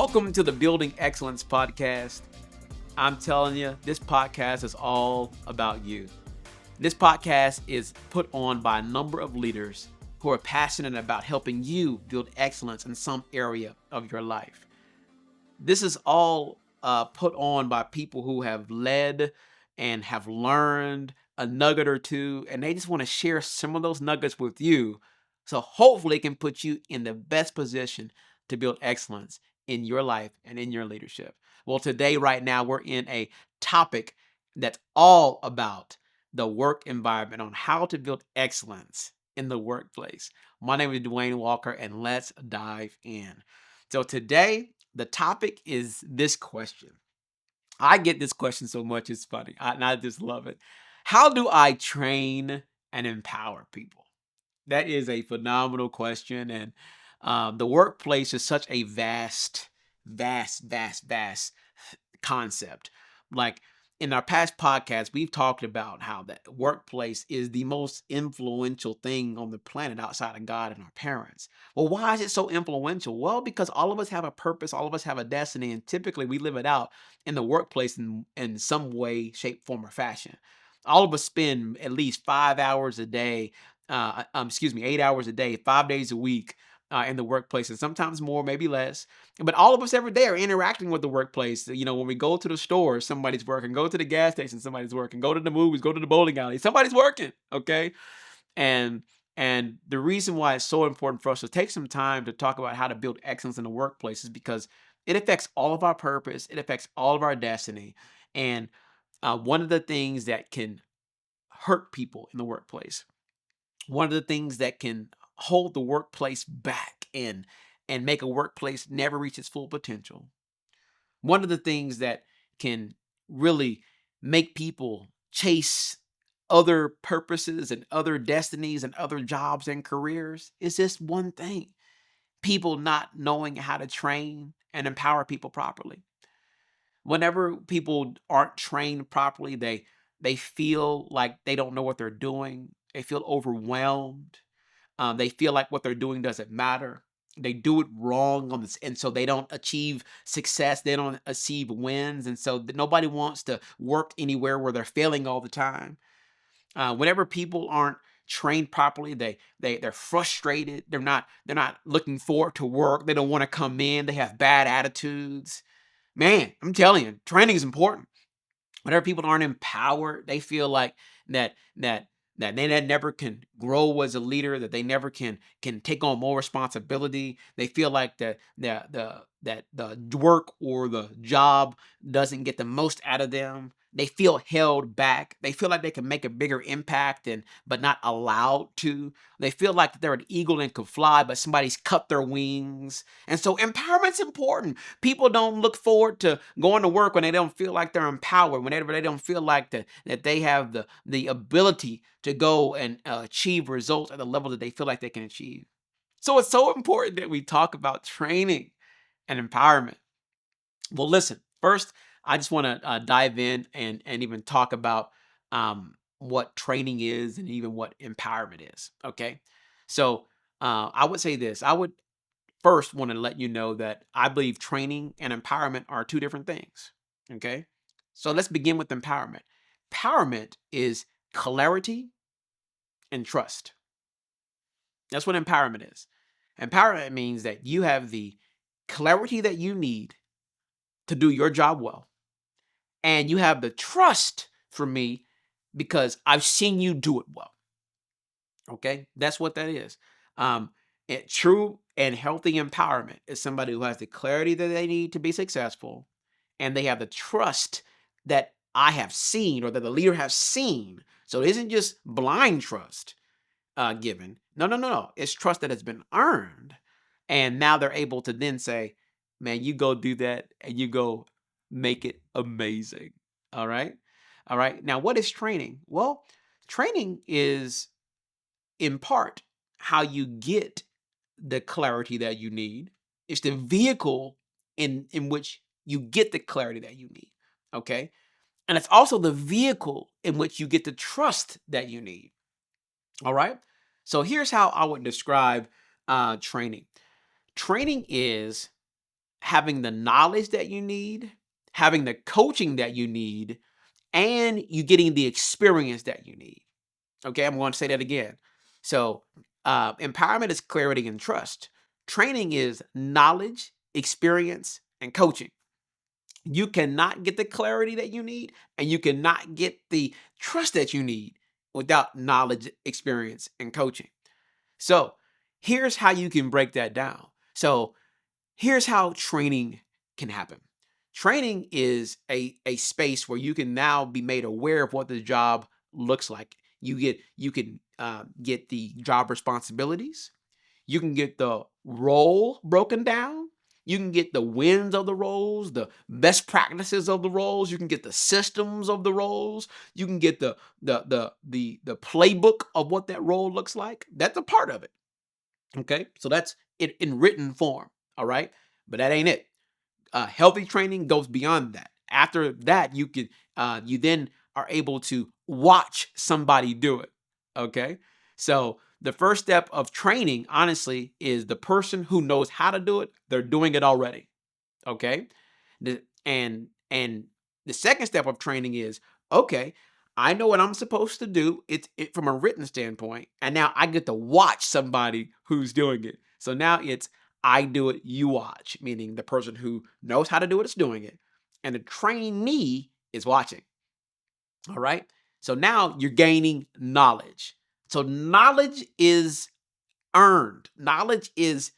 Welcome to the Building Excellence podcast. I'm telling you, this podcast is all about you. This podcast is put on by a number of leaders who are passionate about helping you build excellence in some area of your life. This is all put on by people who have led and have learned a nugget or two, and they just want to share some of those nuggets with you. So hopefully it can put you in the best position to build excellence in your life and in your leadership. Well, today, right now, we're in a topic that's all about the work environment on how to build excellence in the workplace. My name is Dwayne Walker, and let's dive in. So today, the topic is this question. I get this question so much, it's funny. And I just love it. How do I train and empower people? That is a phenomenal question. And the workplace is such a vast concept. Like in our past podcasts, we've talked about how the workplace is the most influential thing on the planet outside of God and our parents. Well, why is it so influential? Well, because all of us have a purpose, all of us have a destiny, and typically we live it out in the workplace in some way, shape, form, or fashion. All of us spend at least 5 hours a day, 8 hours a day, 5 days a week in the workplace, and sometimes more, maybe less. But all of us every day are interacting with the workplace. You know, when we go to the store, somebody's working. Go to the gas station, somebody's working. Go to the movies, go to the bowling alley, somebody's working. Okay, and and the reason why it's so important for us to take some time to talk about how to build excellence in the workplace is because it affects all of our purpose. It affects all of our destiny. And one of the things that can hurt people in the workplace, one of the things that can hold the workplace back and make a workplace never reach its full potential, one of the things that can really make people chase other purposes and other destinies and other jobs and careers is this one thing: people not knowing how to train and empower people properly. Whenever people aren't trained properly, they feel like they don't know what they're doing. They feel overwhelmed. They feel like what they're doing doesn't matter. They do it wrong on this, and so they don't achieve success. They don't achieve wins, and so nobody wants to work anywhere where they're failing all the time. Whenever people aren't trained properly, they're frustrated. They're not looking forward to work. They don't want to come in. They have bad attitudes. Man, I'm telling you, training is important. Whenever people aren't empowered, they feel like that that they never can grow as a leader, that they never can take on more responsibility. They feel like the work or the job doesn't get the most out of them. They feel held back. They feel like they can make a bigger impact and but not allowed to. They feel like they're an eagle and could fly, but somebody's cut their wings. And so empowerment's important. People don't look forward to going to work when they don't feel like they're empowered, whenever they don't feel like that they have the ability to go and achieve results at the level that they feel like they can achieve. So it's so important that we talk about training and empowerment. Well, listen, first, I just want to dive in and even talk about what training is and even what empowerment is. Okay. So I would say this: I would first want to let you know that I believe training and empowerment are two different things. Okay. So let's begin with empowerment. Empowerment is clarity and trust. That's what empowerment is. Empowerment means that you have the clarity that you need to do your job well, and you have the trust for me because I've seen you do it well. Okay, that's what that is. Um, True and healthy empowerment is somebody who has the clarity that they need to be successful, and they have the trust that I have seen or that the leader has seen. So it isn't just blind trust given. No, no, no, no. It's trust that has been earned, and now they're able to then say, "Man, you go do that, and you go make it amazing." All right, all right. Now, what is training? Well, training is in part how you get the clarity that you need. It's the vehicle in which you get the clarity that you need. Okay. And it's also the vehicle in which you get the trust that you need. All right. So here's how I would describe training. Training is having the knowledge that you need, having the coaching that you need, and you getting the experience that you need. Okay, I'm going to say that again. So, empowerment is clarity and trust. Training is knowledge, experience, and coaching. You cannot get the clarity that you need, and you cannot get the trust that you need without knowledge, experience, and coaching. So, here's how you can break that down. So, here's how training can happen. Training is a space where you can now be made aware of what the job looks like. You can get the job responsibilities. You can get the role broken down. You can get the wins of the roles, the best practices of the roles. You can get the systems of the roles. You can get the playbook of what that role looks like. That's a part of it. Okay, so that's it in written form. All right, but that ain't it. Healthy training goes beyond that. After that, you then are able to watch somebody do it. Okay, so the first step of training, honestly, is the person who knows how to do it. They're doing it already. Okay, and the second step of training is, okay, I know what I'm supposed to do. It's from a written standpoint, and now I get to watch somebody who's doing it. So now it's I do it, you watch, meaning the person who knows how to do it is doing it, and the trainee is watching. All right. So now you're gaining knowledge. So knowledge is earned. Knowledge is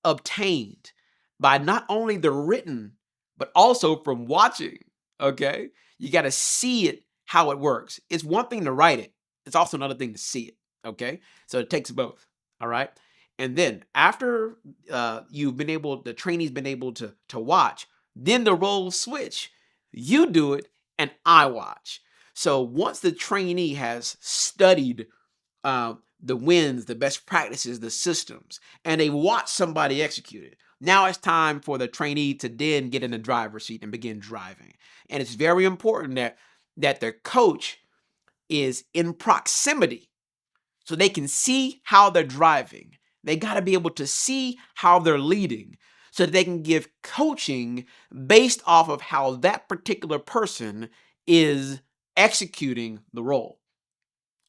obtained by not only the written, but also from watching. Okay? You got to see it how it works. It's one thing to write it. It's also another thing to see it. Okay? So it takes both. All right? And then after the trainee's been able to watch, then the roles switch. You do it and I watch. So once the trainee has studied the wins, the best practices, the systems, and they watch somebody execute it. Now it's time for the trainee to then get in the driver's seat and begin driving. And it's very important that the coach is in proximity so they can see how they're driving. They got to be able to see how they're leading so that they can give coaching based off of how that particular person is executing the role.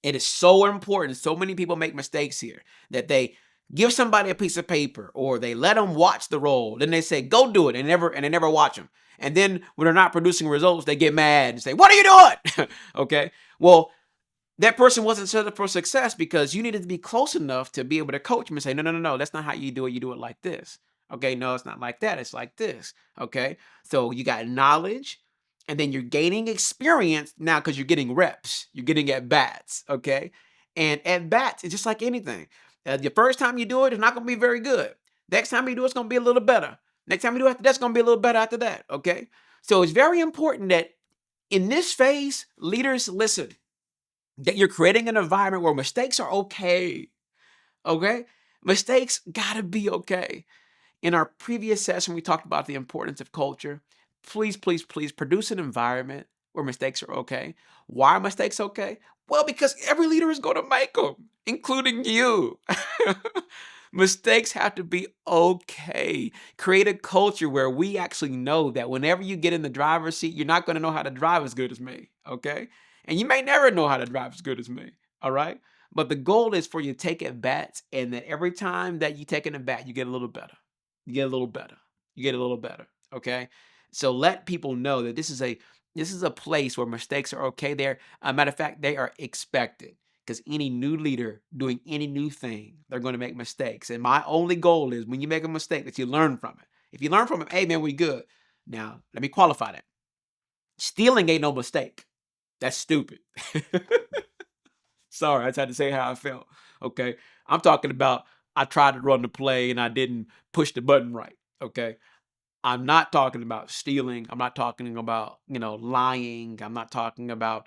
It is so important. So many people make mistakes here that they give somebody a piece of paper or they let them watch the role. Then they say, go do it, and they never watch them. And then when they're not producing results, they get mad and say, what are you doing? Okay. Well, that person wasn't set up for success because you needed to be close enough to be able to coach them and say, no, no, no, no, that's not how you do it. You do it like this. Okay, no, it's not like that. It's like this. Okay, so you got knowledge and then you're gaining experience now because you're getting reps. You're getting at bats. Okay, and at bats, it's just like anything. The first time you do it, it's not going to be very good. Next time you do it, it's going to be a little better. Next time you do it, that's going to be a little better after that. Okay, so it's very important that in this phase, leaders listen, that you're creating an environment where mistakes are okay. Okay? Mistakes gotta be okay. In our previous session, we talked about the importance of culture. Please, please, please produce an environment where mistakes are okay. Why are mistakes okay? Well, because every leader is going to make them, including you. Mistakes have to be okay. Create a culture where we actually know that whenever you get in the driver's seat, you're not going to know how to drive as good as me. Okay? And you may never know how to drive as good as me. All right? But the goal is for you to take at bats, and that every time that you take an at bat, you get a little better. You get a little better. You get a little better. Okay. So let people know that this is a place where mistakes are okay. There, a matter of fact, they are expected because any new leader doing any new thing, they're going to make mistakes. And my only goal is when you make a mistake that you learn from it. If you learn from it, hey man, we good. Now let me qualify that. Stealing ain't no mistake. That's stupid. Sorry, I just had to say how I felt. Okay. I'm talking about I tried to run the play and I didn't push the button right. Okay. I'm not talking about stealing. I'm not talking about, lying. I'm not talking about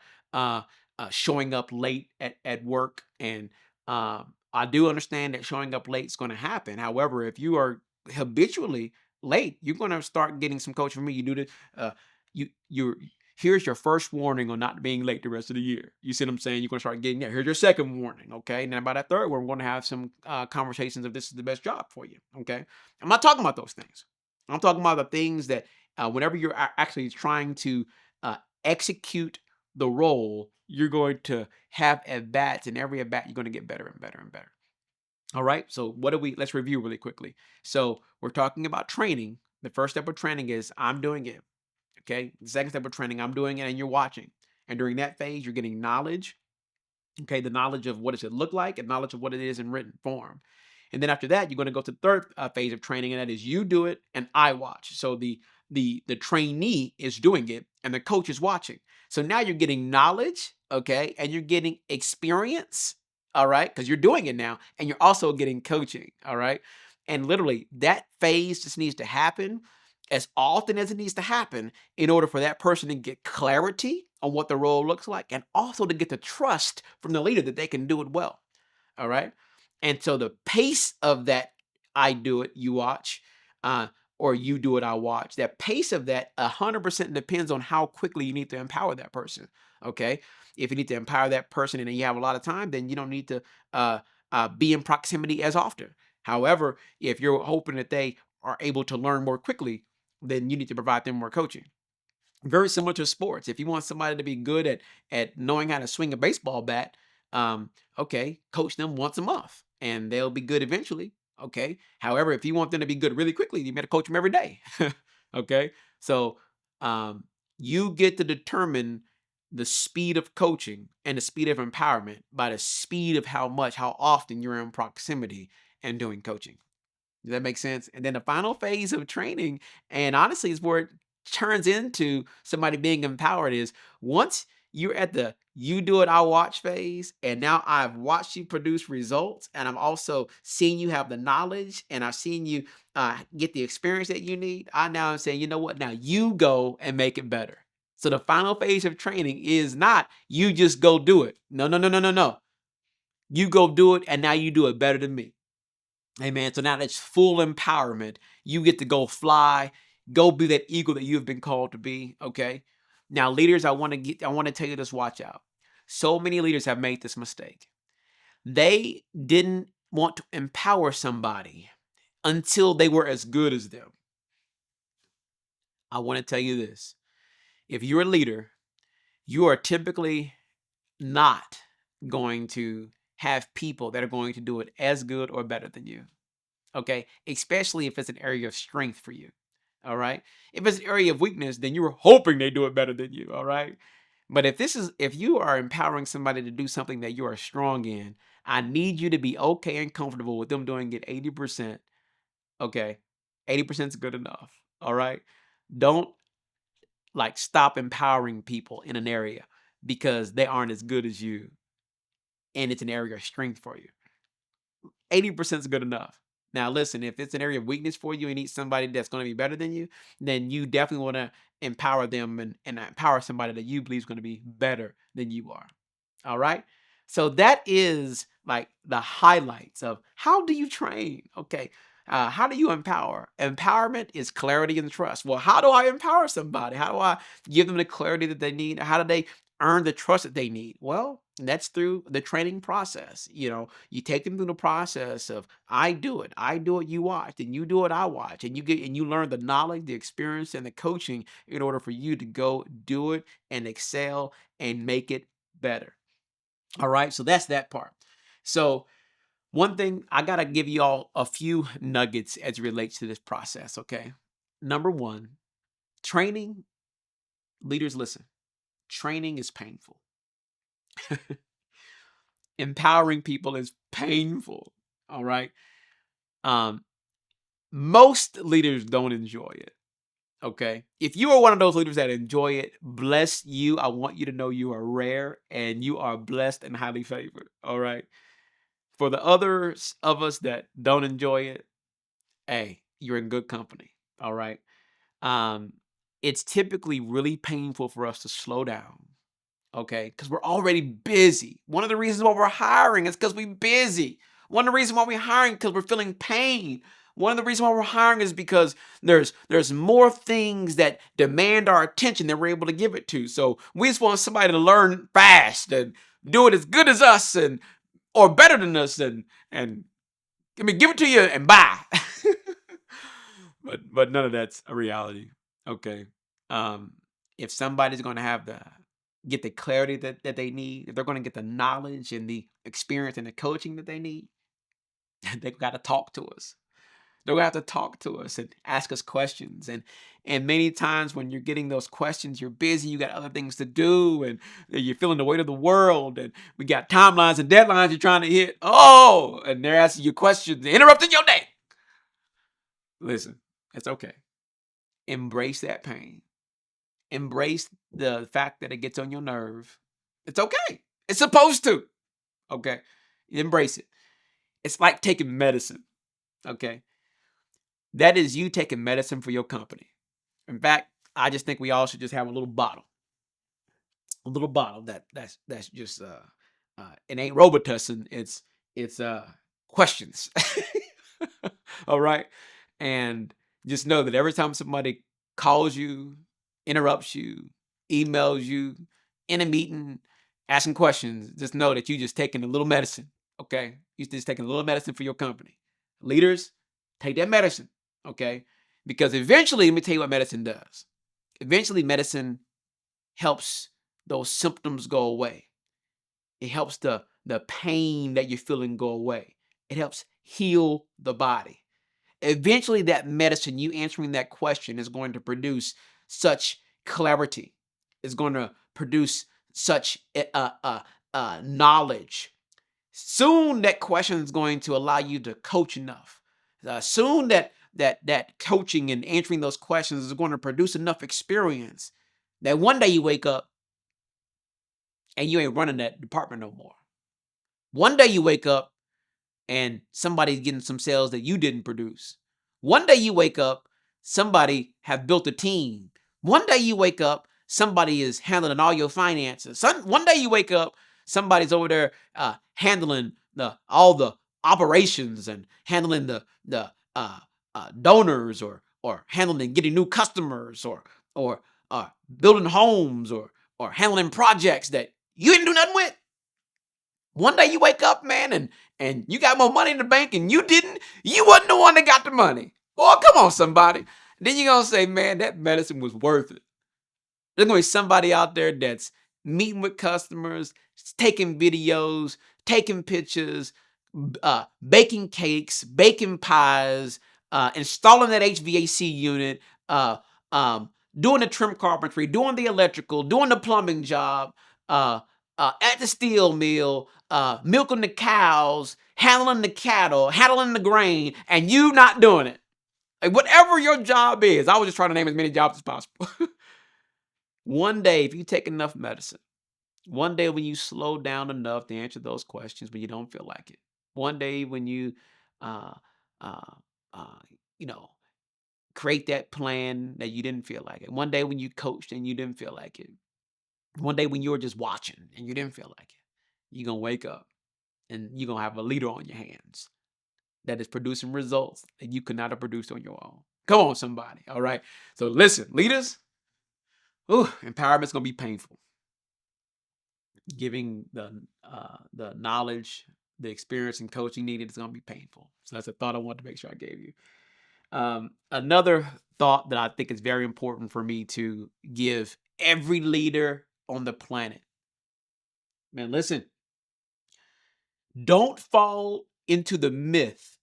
showing up late at work. And I do understand that showing up late is going to happen. However, if you are habitually late, you're going to start getting some coaching from me. You do this. You're here's your first warning on not being late the rest of the year. You see what I'm saying? You're going to start getting, here's your second warning. Okay. And then by that third one, we're going to have some conversations if this is the best job for you. Okay. I'm not talking about those things. I'm talking about the things that whenever you're actually trying to execute the role, you're going to have at bats, and every at bat you're going to get better and better and better. All right. So let's review really quickly. So we're talking about training. The first step of training is I'm doing it. Okay. The second step of training, I'm doing it and you're watching. And during that phase, you're getting knowledge. Okay. The knowledge of what does it look like and knowledge of what it is in written form. And then after that, you're going to go to the third phase of training, and that is you do it and I watch. So the trainee is doing it and the coach is watching. So now you're getting knowledge, okay, and you're getting experience, all right, because you're doing it now, and you're also getting coaching, all right. And literally, that phase just needs to happen as often as it needs to happen in order for that person to get clarity on what the role looks like, and also to get the trust from the leader that they can do it well. All right. And so the pace of that, I do it, you watch, uh, or you do it, I watch. That pace of that 100% depends on how quickly you need to empower that person. Okay. If you need to empower that person and then you have a lot of time, then you don't need to uh, be in proximity as often. However, if you're hoping that they are able to learn more quickly, then you need to provide them more coaching. Very similar to sports. If you want somebody to be good at knowing how to swing a baseball bat, okay, coach them once a month, and they'll be good eventually. Okay. However, if you want them to be good really quickly, you better coach them every day. Okay. So um, you get to determine the speed of coaching and the speed of empowerment by the speed of how often you're in proximity and doing coaching. Does that make sense? And then the final phase of training, and honestly, is where it turns into somebody being empowered, is once you're at the you do it, I watch phase, and now I've watched you produce results, and I'm also seeing you have the knowledge, and I've seen you get the experience that you need. I now am saying, you know what? Now you go and make it better. So the final phase of training is not you just go do it. No, no, no, no, no, no. You go do it, and now you do it better than me. Amen. So now that's full empowerment. You get to go fly, go be that eagle that you've been called to be. Okay. Now, leaders, I want to tell you this, watch out. So many leaders have made this mistake. They didn't want to empower somebody until they were as good as them. I want to tell you this. If you're a leader, you are typically not going to have people that are going to do it as good or better than you. Okay, especially if it's an area of strength for you. All right. If it's an area of weakness, then you're hoping they do it better than you. All right. But if you are empowering somebody to do something that you are strong in, I need you to be okay and comfortable with them doing it 80%. Okay. 80% is good enough. All right. Don't like stop empowering people in an area because they aren't as good as you and it's an area of strength for you. 80% is good enough. Now, listen, if it's an area of weakness for you and need somebody that's going to be better than you, then you definitely want to empower them and empower somebody that you believe is going to be better than you are. All right. So that is like the highlights of how do you train? Okay. How do you empower? Empowerment is clarity and trust. Well, how do I empower somebody? How do I give them the clarity that they need? How do they earn the trust that they need? Well, that's through the training process. You take them through the process of I do it, you watch, and you do it, I watch, and you learn the knowledge, the experience, and the coaching in order for you to go do it and excel and make it better. All right, so that's that part. So one thing I gotta give you all a few nuggets as it relates to this process. Okay, number one, training leaders listen. Training is painful. Empowering people is painful. All right. Um, most leaders don't enjoy it. Okay. If you are one of those leaders that enjoy it, bless you. I want you to know you are rare and you are blessed and highly favored. All right. For the others of us that don't enjoy it, hey, you're in good company. All right. Um, it's typically really painful for us to slow down. Okay, because we're already busy. One of the reasons why we're hiring is because we're busy. One of the reasons why we're hiring because we're feeling pain. One of the reasons why we're hiring is because there's more things that demand our attention than we're able to give it to. So we just want somebody to learn fast and do it as good as us and or better than us and give it to you and buy. but none of that's a reality. Okay. Um, if somebody's going to have the get the clarity that they need, if they're going to get the knowledge and the experience and the coaching that they need, they've got to talk to us. They're gonna have to talk to us and ask us questions. And many times when you're getting those questions, you're busy, you got other things to do, and you're feeling the weight of the world, and we got timelines and deadlines you're trying to hit. Oh, and they're asking you questions, interrupting your day. Listen, it's okay. Embrace that pain. Embrace the fact that it gets on your nerve. It's okay. It's supposed to. Okay. Embrace it. It's like taking medicine. Okay. That is you taking medicine for your company. In fact, I just think we all should just have a little bottle that's just it ain't Robitussin, it's questions. All right, and just know that every time somebody calls you, interrupts you, emails you in a meeting, asking questions, just know that you just taking a little medicine. Okay, you just taking a little medicine for your company. Leaders, take that medicine. Okay, because eventually, let me tell you what medicine does. Eventually, medicine helps those symptoms go away. It helps the pain that you're feeling go away. It helps heal the body. Eventually, that medicine, you answering that question, is going to produce such clarity. Is going to produce such knowledge. Soon, that question is going to allow you to coach enough. Soon, that coaching and answering those questions is going to produce enough experience that one day you wake up and you ain't running that department no more. One day you wake up and somebody's getting some sales that you didn't produce. One day you wake up, somebody have built a team. One day you wake up, somebody is handling all your finances. One day you wake up, somebody's over there handling all the operations and handling the donors or handling getting new customers or building homes or handling projects that you didn't do nothing with. One day you wake up, man, and you got more money in the bank and you wasn't the one that got the money. Boy, come on, somebody. Then you're gonna say, man, that medicine was worth it. There's gonna be somebody out there that's meeting with customers, taking videos, taking pictures, baking cakes, baking pies, installing that HVAC unit, doing the trim carpentry, doing the electrical, doing the plumbing job, uh, at the steel mill, milking the cows, handling the cattle, handling the grain, and you not doing it. Like whatever your job is, I was just trying to name as many jobs as possible. One day, if you take enough medicine, one day when you slow down enough to answer those questions when you don't feel like it, one day when you, uh, uh, uh, you know, create that plan that you didn't feel like it, one day when you coached and you didn't feel like it, one day when you were just watching and you didn't feel like it, you're gonna wake up and you're gonna have a leader on your hands that is producing results that you could not have produced on your own. Come on, somebody. All right. So listen, leaders, empowerment's gonna be painful. Giving the knowledge, the experience and coaching needed is gonna be painful. So that's a thought I wanted to make sure I gave you. Another thought that I think is very important for me to give every leader on the planet. Man, listen, don't fall into the myth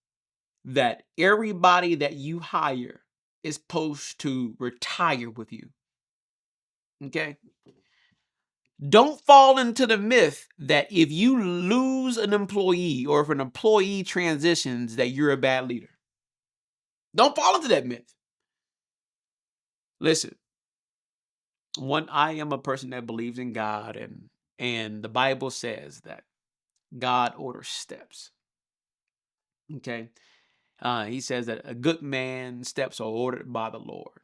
that everybody that you hire is supposed to retire with you. Okay? Don't fall into the myth that if you lose an employee or if an employee transitions, that you're a bad leader. Don't fall into that myth. Listen, I am a person that believes in God, and the Bible says that God orders steps. Okay? He says that a good man's steps are ordered by the Lord.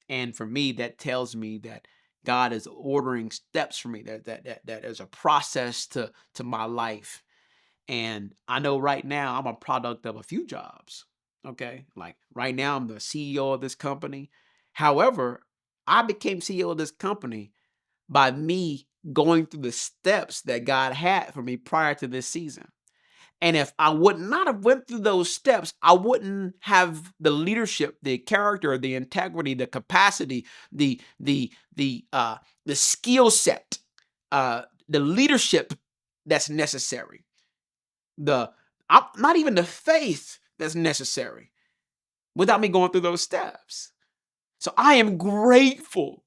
And for me, that tells me that God is ordering steps for me. That there's a process to my life. And I know right now I'm a product of a few jobs. Okay. Like right now, I'm the CEO of this company. However, I became CEO of this company by me going through the steps that God had for me prior to this season. And if I would not have went through those steps, I wouldn't have the leadership, the character, the integrity, the capacity, the skill set, the leadership that's necessary. The not even the faith that's necessary without me going through those steps. So I am grateful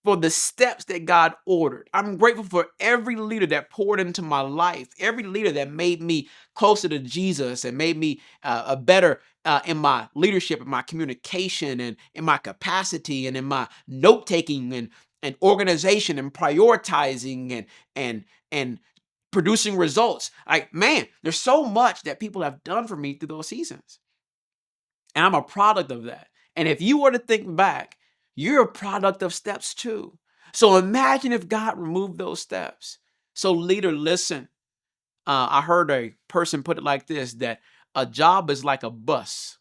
for the steps that God ordered. I'm grateful for every leader that poured into my life, every leader that made me closer to Jesus and made me a better in my leadership, in my communication, and in my capacity, and in my note taking and organization and prioritizing and producing results. Like, man, there's so much that people have done for me through those seasons. And I'm a product of that. And if you were to think back, you're a product of steps too. So imagine if God removed those steps. So, leader, listen. I heard a person put it like this, that a job is like a bus,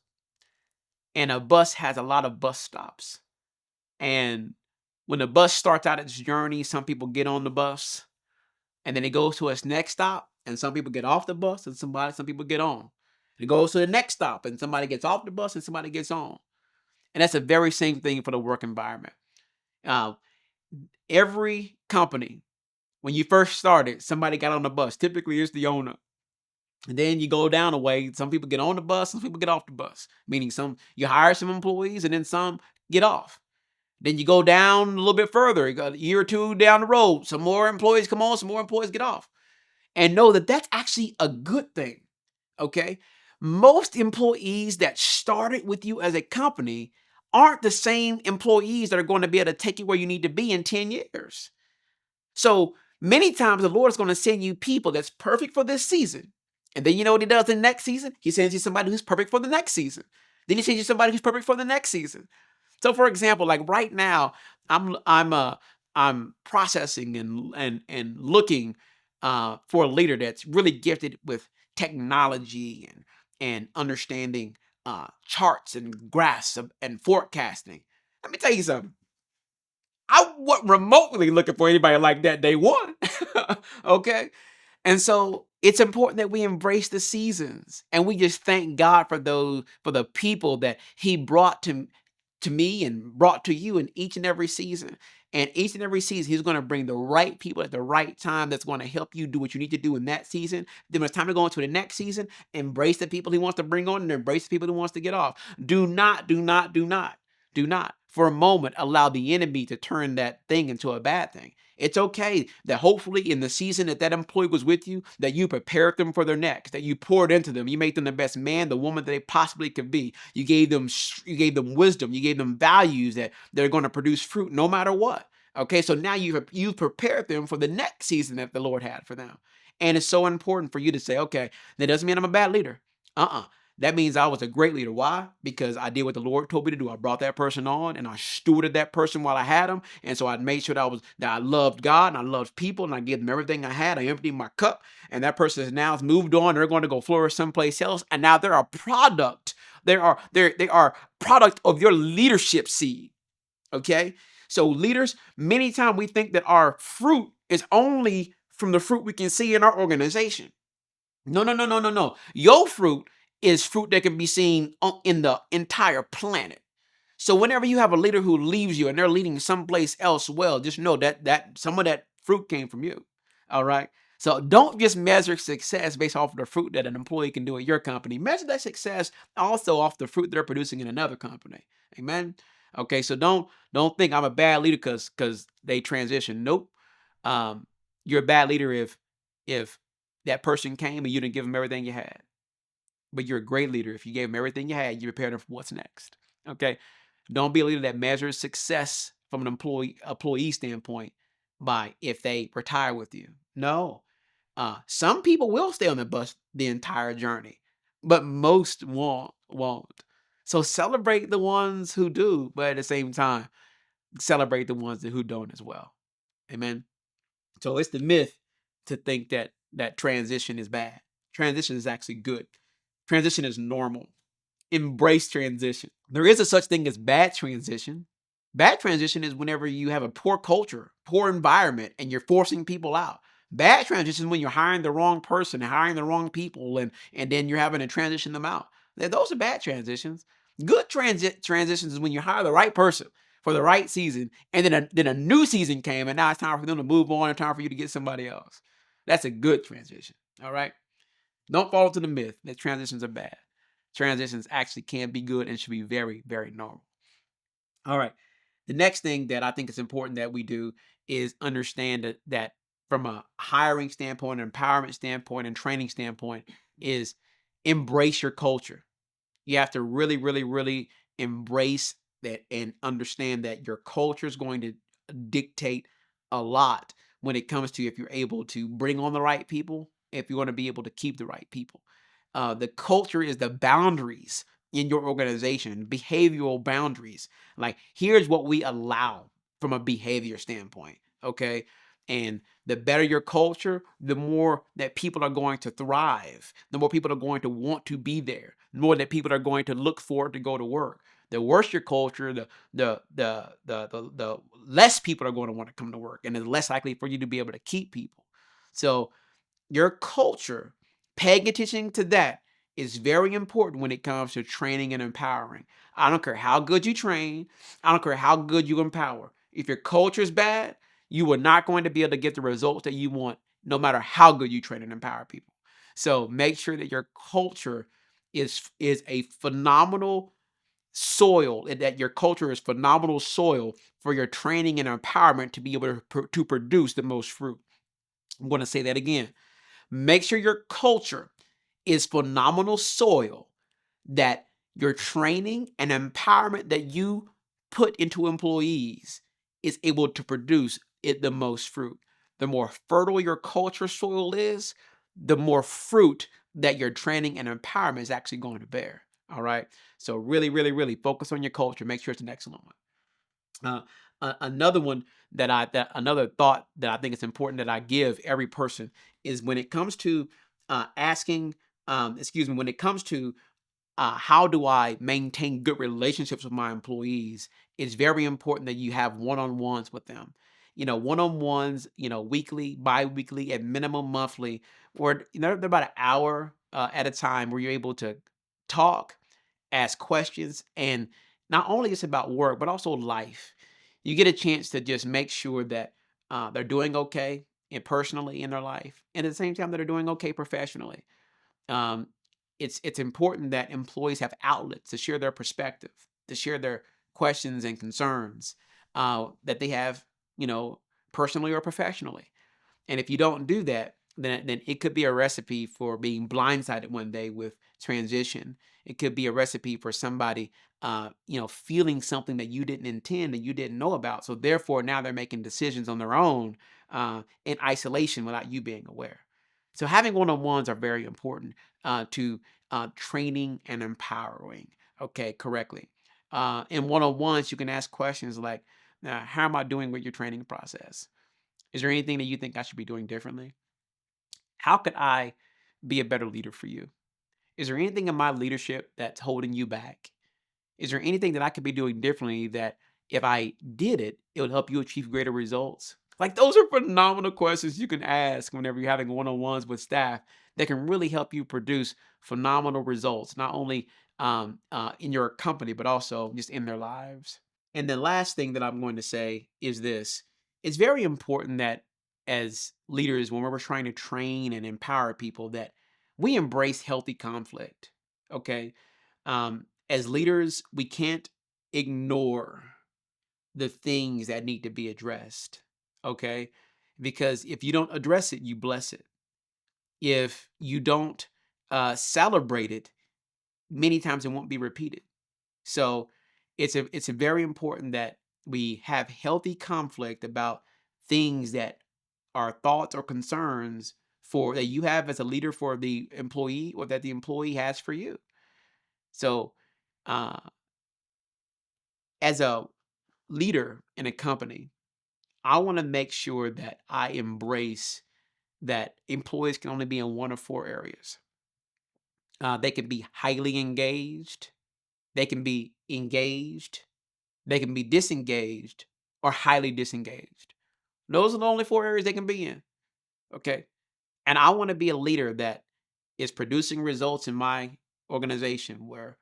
and a bus has a lot of bus stops. And when the bus starts out its journey, some people get on the bus, and then it goes to its next stop, and some people get off the bus, and some people get on. It goes to the next stop, and somebody gets off the bus, and somebody gets on. And that's the very same thing for the work environment. Uh, every company, when you first started, somebody got on the bus. Typically, it's the owner. And then you go down a way. Some people get on the bus, some people get off the bus. Meaning, some you hire some employees, and then some get off. Then you go down a little bit further. You got a year or two down the road. Some more employees come on, some more employees get off. And know that that's actually a good thing. Okay? Most employees that started with you as a company aren't the same employees that are going to be able to take you where you need to be in 10 years. So many times the Lord is going to send you people that's perfect for this season. And then you know what he does in the next season? He sends you somebody who's perfect for the next season. Then he sends you somebody who's perfect for the next season. So for example, like right now, I'm processing and looking for a leader that's really gifted with technology and understanding charts and graphs and forecasting. Let me tell you something. I wasn't remotely looking for anybody like that day one. Okay. And so it's important that we embrace the seasons, and we just thank God for the people that he brought to me and brought to you in each and every season. And each and every season, he's going to bring the right people at the right time that's going to help you do what you need to do in that season. Then when it's time to go into the next season, embrace the people he wants to bring on and embrace the people he wants to get off. Do not for a moment allow the enemy to turn that thing into a bad thing. It's okay that hopefully in the season that employee was with you, that you prepared them for their next, that you poured into them, you made them the best man, the woman that they possibly could be. You gave them wisdom, you gave them values that they're going to produce fruit no matter what. Okay, so now you've prepared them for the next season that the Lord had for them. And it's so important for you to say, okay, that doesn't mean I'm a bad leader. That means I was a great leader. Why? Because I did what the Lord told me to do. I brought that person on, and I stewarded that person while I had them. And so I made sure that I loved God and I loved people, and I gave them everything I had. I emptied my cup, and that person is now moved on. They're going to go flourish someplace else. And now they're a product. They are product of your leadership seed. Okay? So leaders, many times we think that our fruit is only from the fruit we can see in our organization. No, no, no, no, no, no. Your fruit is fruit that can be seen in the entire planet. So whenever you have a leader who leaves you and they're leading someplace else, well, just know that some of that fruit came from you. All right. So don't just measure success based off of the fruit that an employee can do at your company. Measure that success also off the fruit they're producing in another company. Amen. Okay. So don't think I'm a bad leader because they transition. Nope. You're a bad leader if that person came and you didn't give them everything you had. But you're a great leader if you gave them everything you had. You prepared them for what's next. Okay. Don't be a leader that measures success from an employee standpoint by if they retire with you. No. Some people will stay on the bus the entire journey, but most won't. So celebrate the ones who do, but at the same time, celebrate the ones who don't as well. Amen. So it's the myth to think that transition is bad. Transition is actually good. Transition is normal. Embrace transition. There is a such thing as bad transition. Bad transition is whenever you have a poor culture, poor environment, and you're forcing people out. Bad transitions when you're hiring the wrong person and hiring the wrong people, and then you're having to transition them out. Those are bad transitions. Good transitions is when you hire the right person for the right season, and then a new season came, and now it's time for them to move on and time for you to get somebody else. That's a good transition. All right. Don't fall into the myth that transitions are bad. Transitions actually can be good and should be very, very normal. All right. The next thing that I think is important that we do is understand that from a hiring standpoint, empowerment standpoint, and training standpoint, is embrace your culture. You have to really, really, really embrace that and understand that your culture is going to dictate a lot when it comes to if you're able to bring on the right people, if you want to be able to keep the right people. The culture is the boundaries in your organization, behavioral boundaries. Like, here's what we allow from a behavior standpoint. Okay. And the better your culture, the more that people are going to thrive, the more people are going to want to be there, the more that people are going to look forward to go to work. The worse your culture, the less people are going to want to come to work, and it's less likely for you to be able to keep people. So your culture, paying attention to that is very important when it comes to training and empowering. I don't care how good you train, I don't care how good you empower. If your culture is bad, you are not going to be able to get the results that you want, no matter how good you train and empower people. So make sure that your culture is a phenomenal soil, and that your culture is phenomenal soil for your training and empowerment to be able to produce the most fruit. I'm going to say that again. Make sure your culture is phenomenal soil that your training and empowerment that you put into employees is able to produce it the most fruit. The more fertile your culture soil is, the more fruit that your training and empowerment is actually going to bear. All right. So really, really, really focus on your culture. Make sure it's an excellent one. Another one that another thought that I think is important that I give every person is when it comes to asking, when it comes to how do I maintain good relationships with my employees, it's very important that you have one-on-ones with them. One-on-ones, weekly, bi-weekly, at minimum monthly, or they're about an hour at a time where you're able to talk, ask questions, and not only it's about work, but also life. You get a chance to just make sure that they're doing okay and personally in their life, and at the same time that they're doing okay professionally. um, it's important that employees have outlets to share their perspective, to share their questions and concerns that they have, you know, personally or professionally. And if you don't do that, then it could be a recipe for being blindsided one day with transition. It could be a recipe for somebody, feeling something that you didn't intend and you didn't know about. So therefore, now they're making decisions on their own in isolation without you being aware. So having one-on-ones are very important to training and empowering. Okay, correctly. In one-on-ones, you can ask questions like, "How am I doing with your training process? Is there anything that you think I should be doing differently? How could I be a better leader for you? Is there anything in my leadership that's holding you back? Is there anything that I could be doing differently that if I did it, it would help you achieve greater results?" Like, those are phenomenal questions you can ask whenever you're having one-on-ones with staff that can really help you produce phenomenal results, not only in your company, but also just in their lives. And the last thing that I'm going to say is this: it's very important that as leaders, when we're trying to train and empower people, that we embrace healthy conflict. Okay. As leaders, we can't ignore the things that need to be addressed. Okay. Because if you don't address it, you bless it. If you don't celebrate it, many times it won't be repeated. So it's a very important that we have healthy conflict about things that are thoughts or concerns for that you have as a leader for the employee, or that the employee has for you. So uh, as a leader in a company, I want to make sure that I embrace that employees can only be in one of four areas. They can be highly engaged, they can be engaged, they can be disengaged, or highly disengaged. Those are the only four areas they can be in. Okay. And I want to be a leader that is producing results in my organization where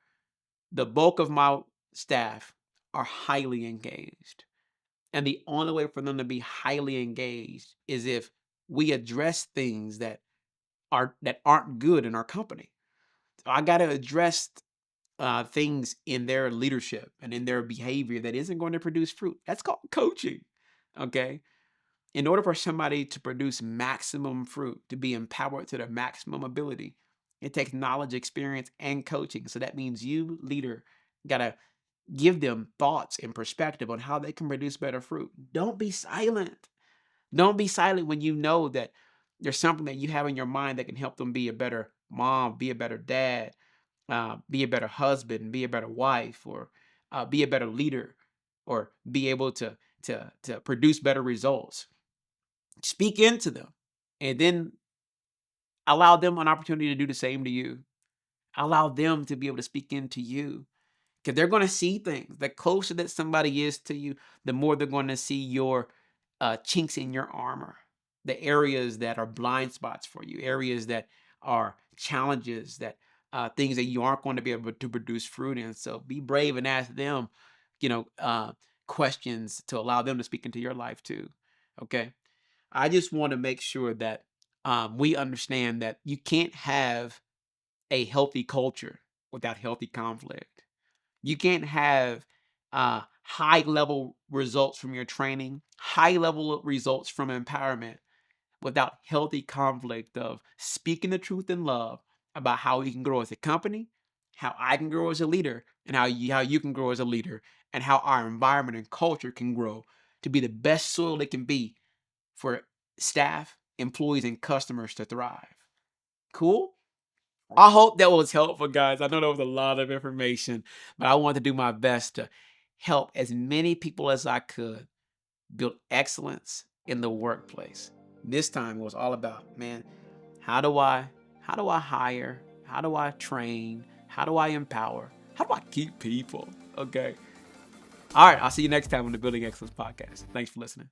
the bulk of my staff are highly engaged. And the only way for them to be highly engaged is if we address things that aren't good in our company. So I got to address things in their leadership and in their behavior that isn't going to produce fruit. That's called coaching. Okay. In order for somebody to produce maximum fruit, to be empowered to their maximum ability, it takes knowledge, experience, and coaching. So that means you, leader, got to give them thoughts and perspective on how they can produce better fruit. Don't be silent. Don't be silent when you know that there's something that you have in your mind that can help them be a better mom, be a better dad, be a better husband, be a better wife, or be a better leader, or be able to produce better results. Speak into them, and then allow them an opportunity to do the same to you. Allow them to be able to speak into you, because they're going to see things. The closer that somebody is to you, the more they're going to see your chinks in your armor, the areas that are blind spots for you, areas that are challenges, that things that you aren't going to be able to produce fruit in. So be brave and ask them, you know, questions to allow them to speak into your life too. Okay. I just want to make sure that we understand that you can't have a healthy culture without healthy conflict. You can't have high level results from your training, high level results from empowerment without healthy conflict of speaking the truth in love about how we can grow as a company, how I can grow as a leader, and how you can grow as a leader, and how our environment and culture can grow to be the best soil it can be for staff, employees, and customers to thrive. Cool? I hope that was helpful, guys. I know that was a lot of information, but I wanted to do my best to help as many people as I could build excellence in the workplace. This time it was all about, man, how do I hire? How do I train? How do I empower? How do I keep people? Okay. All right, I'll see you next time on the Building Excellence podcast. Thanks for listening.